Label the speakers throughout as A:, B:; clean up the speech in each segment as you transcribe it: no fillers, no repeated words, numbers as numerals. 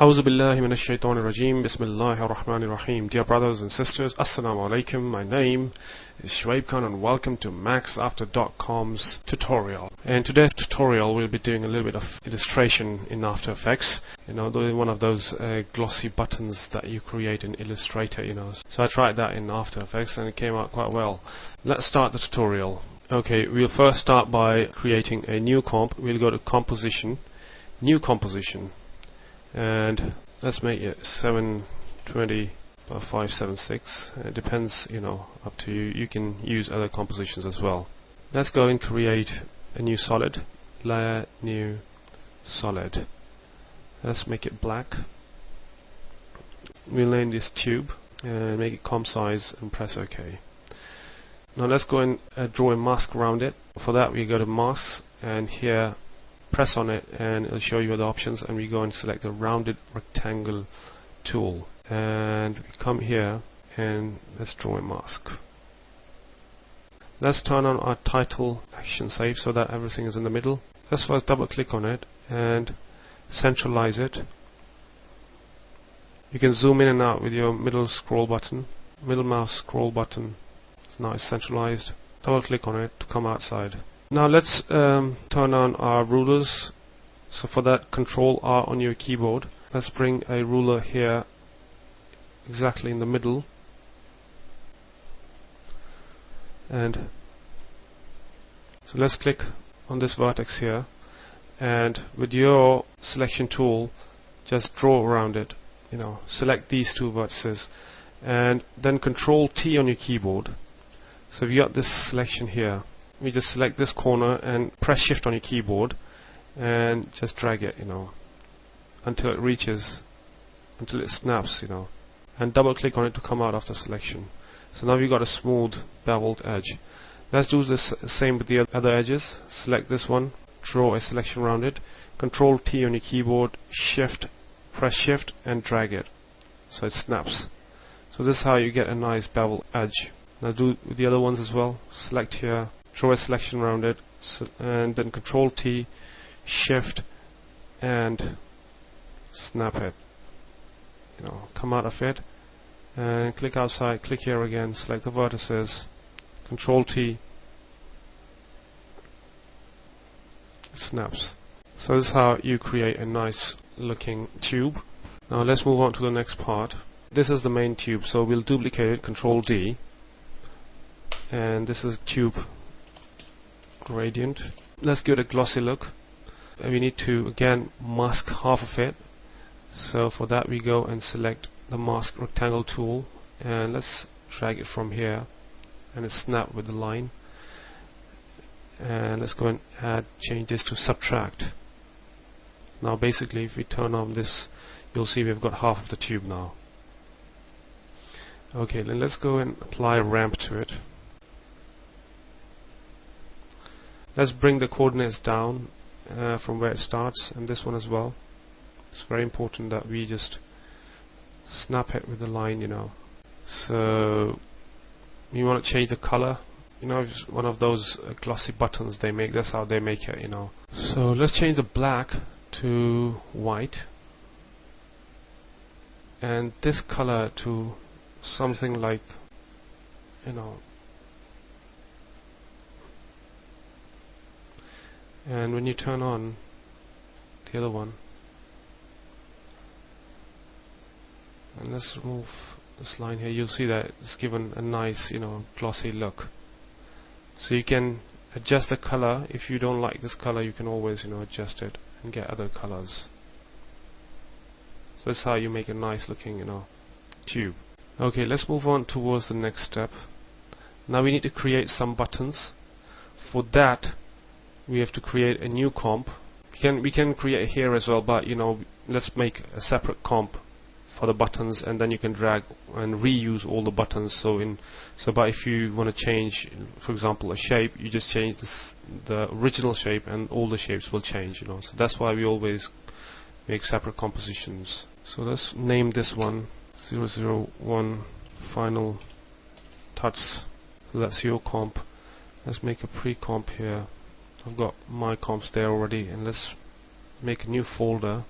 A: A'udhu billahi minash shaitanir rajeem. Bismillahir rahmanir rahim. Dear brothers and sisters, Assalamu alaikum. My name is Shoaib Khan and welcome to Maxafter.com's tutorial. And today's tutorial we'll be doing a little bit of illustration in After Effects. One of those glossy buttons that you create in Illustrator, So I tried that in After Effects and it came out quite well. Let's start the tutorial. Okay, we'll first start by creating a new comp. We'll go to Composition, New Composition. And let's make it 720 by 576. It depends, up to you. You can use other compositions as well. Let's go and create a new solid. Layer, new solid. Let's make it black. We'll name this tube and make it comp size and press OK. Now let's go and draw a mask around it. For that we go to Masks and here press on it and it'll show you the options, and we go and select the rounded rectangle tool and we come here and let's draw a mask. Let's turn on our title action save so that everything is in the middle. Let's first double click on it and centralize it. You can zoom in and out with your middle scroll button, middle mouse scroll button. So now it's centralized. Double click on it to come outside. Now let's turn on our rulers. So for that, Control R on your keyboard. Let's bring a ruler here exactly in the middle. And so let's click on this vertex here. And with your selection tool, just draw around it. Select these two vertices. And then Control T on your keyboard. So if you got this selection here, we just select this corner and press Shift on your keyboard and just drag it, until it reaches, until it snaps, and double click on it to come out of the selection. So now we've got a smooth beveled edge. Let's do this same with the other edges. Select this one, draw a selection around it, Control T on your keyboard, press Shift and drag it so it snaps. So this is how you get a nice beveled edge. Now do with the other ones as well. Select here, draw a selection around it, and then Control T, Shift and snap it. Come out of it and click outside, click here again, select the vertices, Control T, snaps. So this is how you create a nice looking tube. Now let's move on to the next part. This is the main tube, so we'll duplicate it, Control D, and this is tube gradient. Let's give it a glossy look. We need to again mask half of it. So for that we go and select the mask rectangle tool and let's drag it from here and it's snap with the line. And let's go and change this to subtract. Now basically if we turn on this, you'll see we've got half of the tube now. Okay, then let's go and apply a ramp to it. Let's bring the coordinates down from where it starts, and this one as well. It's very important that we just snap it with the line, So we want to change the color. It's one of those glossy buttons they make. That's how they make it, So let's change the black to white, and this color to something like, and when you turn on the other one, and let's remove this line here, you'll see that it's given a nice, glossy look. So you can adjust the color. If you don't like this color, you can always, adjust it and get other colors. So that's how you make a nice looking, tube. Okay, let's move on towards the next step. Now we need to create some buttons. For that, we have to create a new comp. We can create it here as well, but let's make a separate comp for the buttons, and then you can drag and reuse all the buttons. But if you want to change, for example, a shape, you just change the original shape, and all the shapes will change. So that's why we always make separate compositions. So let's name this one 001 Final Touch. So that's your comp. Let's make a pre-comp here. I've got my comps there already, and let's make a new folder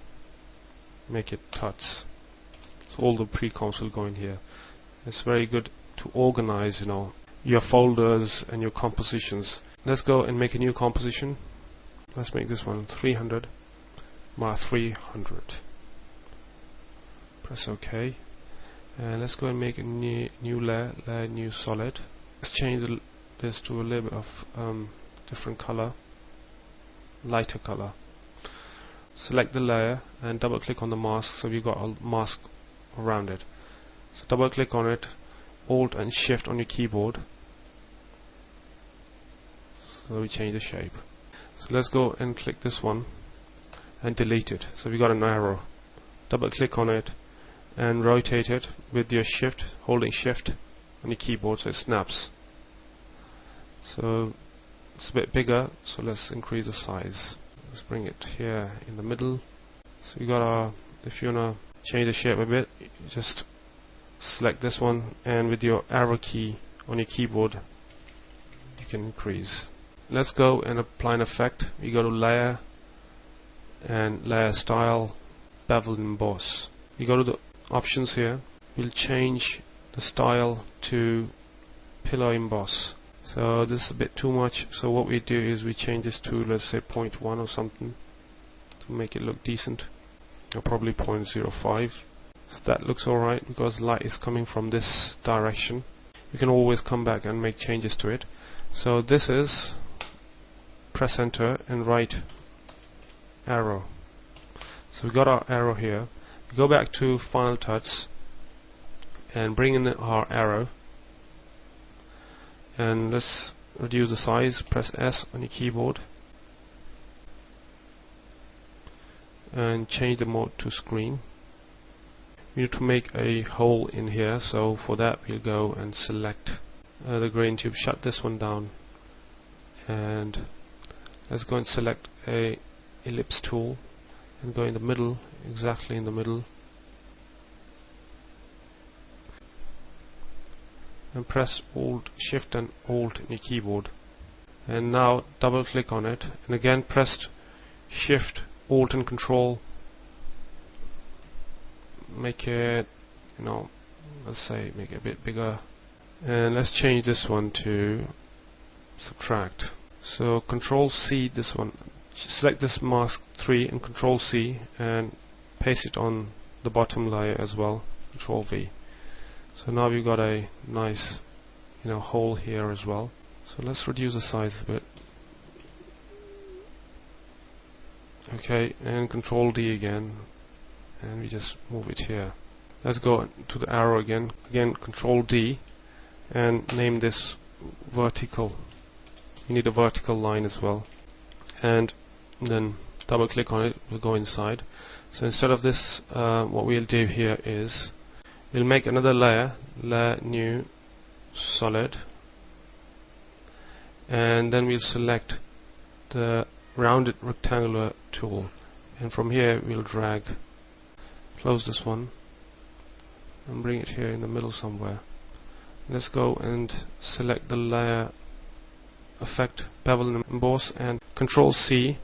A: make it tuts. So all the pre-comps will go in here. It's very good to organize, your folders and your compositions. Let's go and make a new composition. Let's make this one 300 by 300. Press OK. And let's go and make a new layer, new solid. Let's change this to a little bit of different color, lighter color. Select the layer and double click on the mask, so we've got a mask around it. So double click on it, Alt and Shift on your keyboard, so we change the shape. So let's go and click this one and delete it. So we got an arrow. Double click on it and rotate it with your shift, holding shift on your keyboard, so it snaps. So it's a bit bigger, so let's increase the size. Let's bring it here in the middle. So we got our, if you wanna change the shape a bit, just select this one, and with your arrow key on your keyboard you can increase. Let's go and apply an effect. We go to layer and layer style, bevel and emboss. We go to the options here. We'll change the style to pillar emboss. So this is a bit too much, so what we do is we change this to, let's say, 0.1 or something to make it look decent, or probably 0.05. So that looks alright because light is coming from this direction. You can always come back and make changes to it. So this is, press enter and right arrow. So we got our arrow here. We go back to Final Touch and bring in our arrow, and let's reduce the size. Press S on your keyboard and change the mode to screen. We need to make a hole in here, so for that we'll go and select the grain tube, shut this one down, and let's go and select a ellipse tool and go in the middle, exactly in the middle, and press Shift and Alt in your keyboard, and now double click on it, and again press Shift, Alt and Control. Make it, let's say make it a bit bigger, and let's change this one to subtract. So Control C this one, select this mask 3 and Control C and paste it on the bottom layer as well, Control V. So now we've got a nice hole here as well. So let's reduce the size a bit. Okay, and Control D again, and we just move it here. Let's go to the arrow again. Again, Control D and name this vertical. You need a vertical line as well, and then double click on it. We'll go inside. So instead of this, what we'll do here is we'll make another layer, new solid, and then we'll select the rounded rectangular tool, and from here we'll drag, close this one and bring it here in the middle somewhere. Let's go and select the layer effect, bevel and emboss, and Control C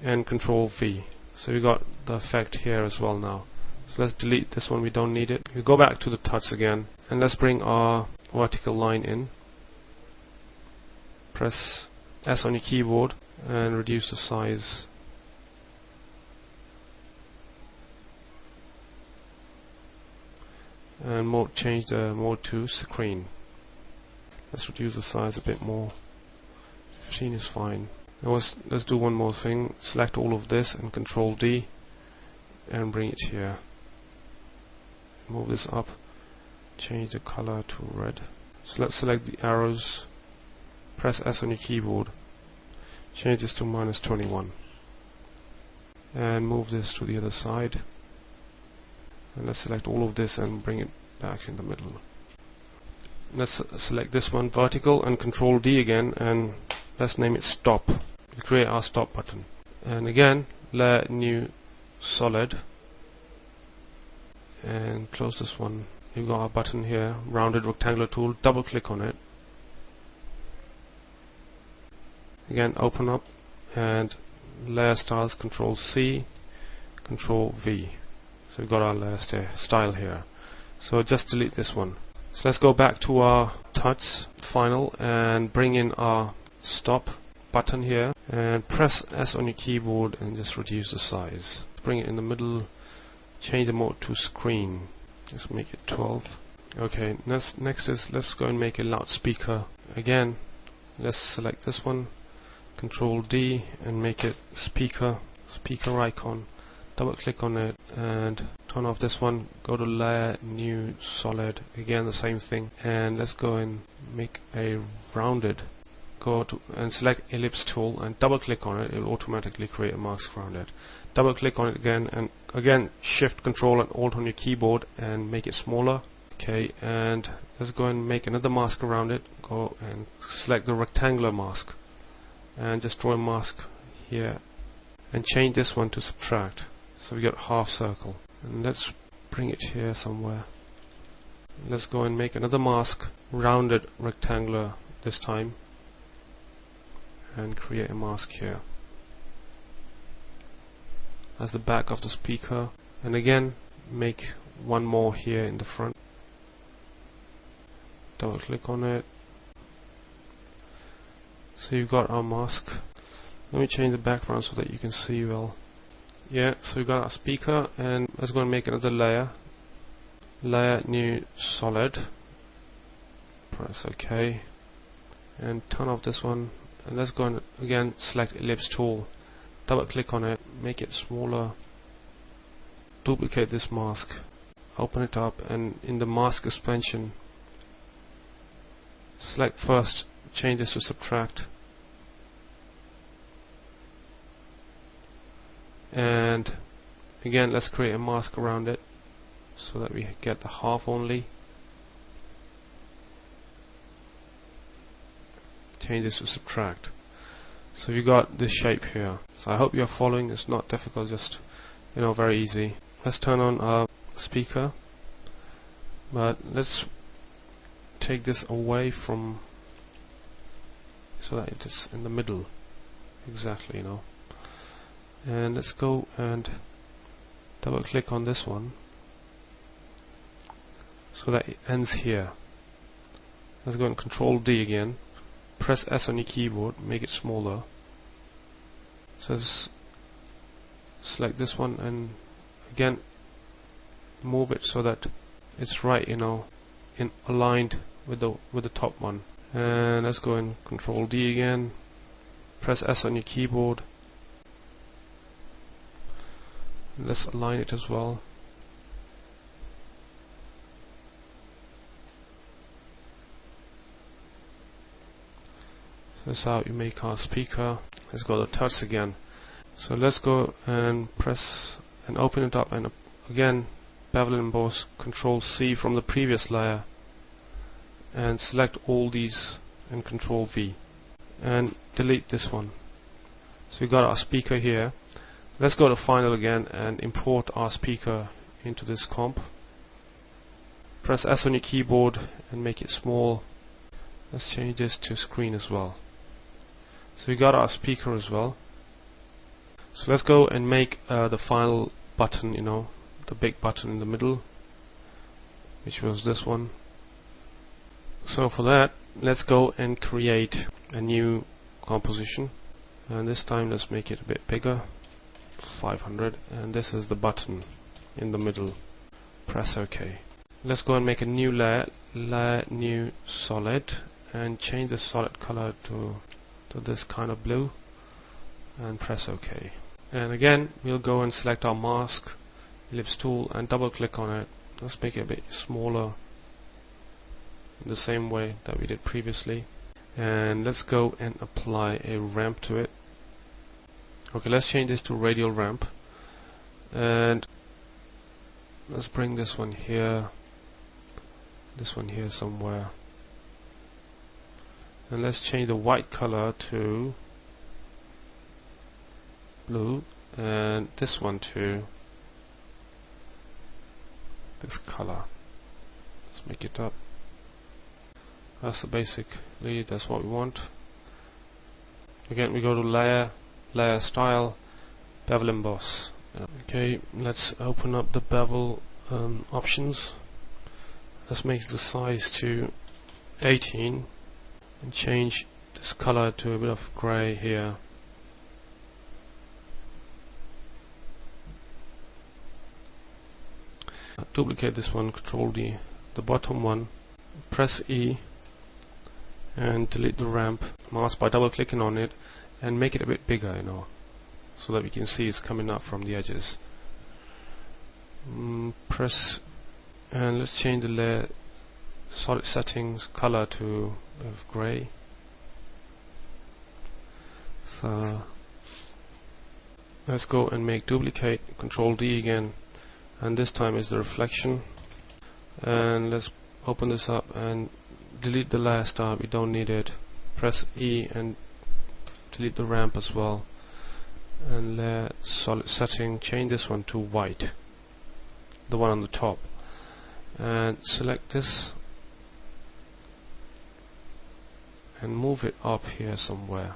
A: and Control V. So we got the effect here as well now. So let's delete this one, we don't need it. We go back to the touch again, and let's bring our vertical line in. Press S on your keyboard and reduce the size. And change the mode to screen. Let's reduce the size a bit more. 15 is fine. Now let's do one more thing. Select all of this and Control D and bring it here. Move this up. Change the color to red. So let's select the arrows. Press S on your keyboard. Change this to -21. And move this to the other side. And let's select all of this and bring it back in the middle. Let's select this one, vertical, and Control D again, and let's name it stop. We'll create our stop button. And again, layer new solid, and close this one. You've got our button here, rounded rectangular tool, double click on it. Again, open up, and layer styles, Control C, Control V. So we've got our layer style here. So just delete this one. So let's go back to our touch final and bring in our stop button here and press S on your keyboard and just reduce the size. Bring it in the middle, change the mode to screen. Just make it 12. Okay, next is let's go and make a loudspeaker. Again, let's select this one, Control D, and make it speaker icon. Double click on it and turn off this one. Go to layer, new, solid. Again the same thing, and let's go and make a rounded. Go to and select ellipse tool and double click on it. It will automatically create a mask around it. Double click on it again, and again Shift, Control and Alt on your keyboard and make it smaller. Okay, and let's go and make another mask around it. Go and select the rectangular mask and just draw a mask here and change this one to subtract. So we got half circle, and let's bring it here somewhere. Let's go and make another mask, rounded rectangular this time, and create a mask here as the back of the speaker, and again make one more here in the front. Double click on it. So you've got our mask. Let me change the background so that you can see well. Yeah, so we've got our speaker, and let's go and make another layer. Layer, new, solid. Press OK and turn off this one, and let's go and again select ellipse tool, double click on it, make it smaller, duplicate this mask, open it up, and in the mask expansion select first, change this to subtract, and again let's create a mask around it so that we get the half only. Change this to subtract. So you got this shape here. So I hope you're following. It's not difficult, just very easy. Let's turn on our speaker, but let's take this away from so that it is in the middle exactly, and let's go and double click on this one so that it ends here. Let's go and Control D again, press S on your keyboard, make it smaller. So select this one and again move it so that it's right, aligned with the top one. And let's go and Control D again, press S on your keyboard. Let's align it as well. So that's how you make our speaker. Let's go to touch again. So let's go and press and open it up, and again bevel and emboss, Control C from the previous layer, and select all these and Control V and delete this one. So we got our speaker here. Let's go to Final again and import our speaker into this comp. Press S on your keyboard and make it small. Let's change this to screen as well. So we got our speaker as well. So let's go and make the final button, the big button in the middle, which was this one. So for that, let's go and create a new composition, and this time let's make it a bit bigger, 500, and this is the button in the middle. Press OK. Let's go and make a new layer, new, solid, and change the solid color to this kind of blue, and press OK. And again we'll go and select our mask, ellipse tool, and double click on it. Let's make it a bit smaller in the same way that we did previously, and let's go and apply a ramp to it. Okay, let's change this to radial ramp, and let's bring this one here somewhere, and let's change the white color to blue, and this one to this color. Let's make it up. Basically that's what we want. Again we go to layer, layer style, bevel emboss, Okay, let's open up the bevel options. Let's make the size to 18 and change this color to a bit of gray here. Duplicate this one, Control D, the bottom one, press E and delete the ramp mask by double clicking on it and make it a bit bigger, so that we can see it's coming up from the edges. Press and let's change the layer solid settings color to gray. So let's go and make duplicate, Control D again, and this time is the reflection. And let's open this up and delete the layer star, we don't need it. Press E and delete the ramp as well. And layer solid setting, change this one to white, the one on the top, and select this and move it up here somewhere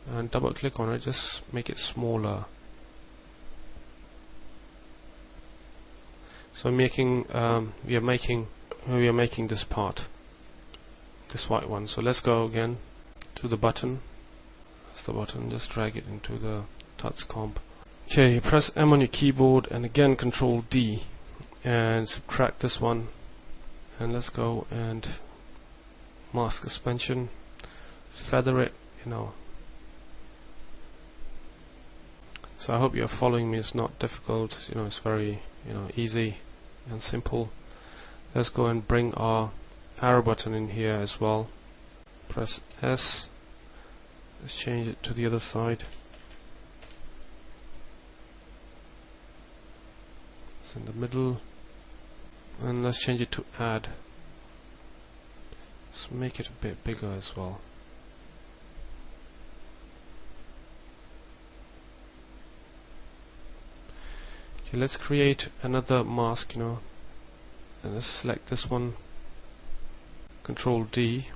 A: and double click on it, just make it smaller. So we are making this part, this white one. So let's go again to the button. That's the button, just drag it into the touch comp. Okay, press M on your keyboard and again Control D and subtract this one, and let's go and mask suspension, feather it, So I hope you're following me. It's not difficult, it's very easy and simple. Let's go and bring our arrow button in here as well. Press S. Let's change it to the other side. It's in the middle. And let's change it to add. Let's make it a bit bigger as well. Okay, let's create another mask, and let's select this one, Control D,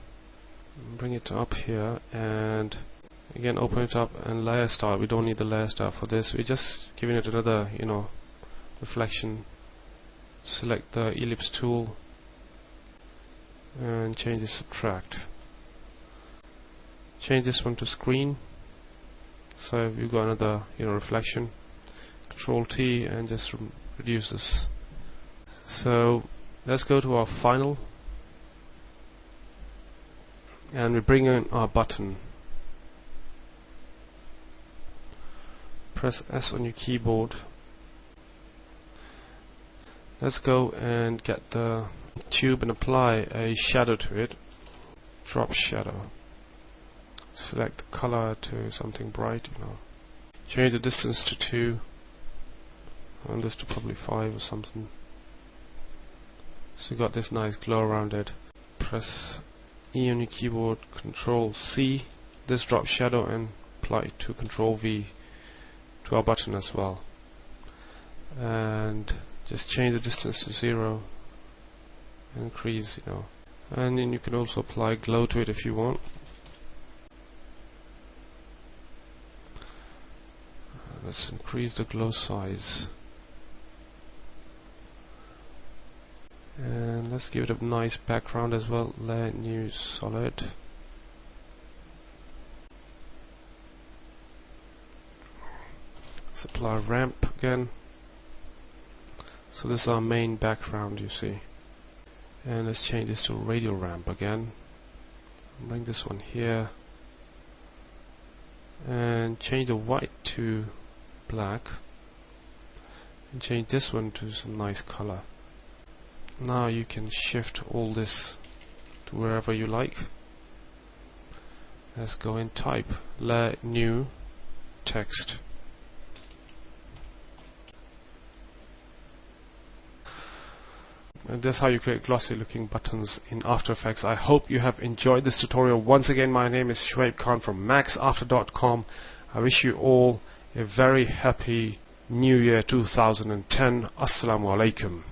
A: bring it up here, and again open it up and layer style. We don't need the layer style for this, we're just giving it another reflection. Select the ellipse tool and change the subtract. Change this one to screen, so we've got another reflection. Control T and just reduce this. So let's go to our final and we bring in our button. Press S on your keyboard. Let's go and get the tube and apply a shadow to it. Drop shadow. Select the color to something bright, Change the distance to 2 and this to probably 5 or something. So you got this nice glow around it. Press E on your keyboard, Control C, this drop shadow, and apply it to Control V to our button as well. And just change the distance to 0, increase, and then you can also apply glow to it if you want. Let's increase the glow size. And let's give it a nice background as well. Layer new solid. Let's apply ramp again. So this is our main background, you see. And let's change this to radial ramp again. Bring this one here. And change the white to black. And change this one to some nice color. Now you can shift all this to wherever you like. Let's go and type layer new text. And that's how you create glossy looking buttons in After Effects. I hope you have enjoyed this tutorial. Once again, my name is Shoaib Khan from Maxafter.com. I wish you all a very happy New Year 2010. Assalamu alaikum.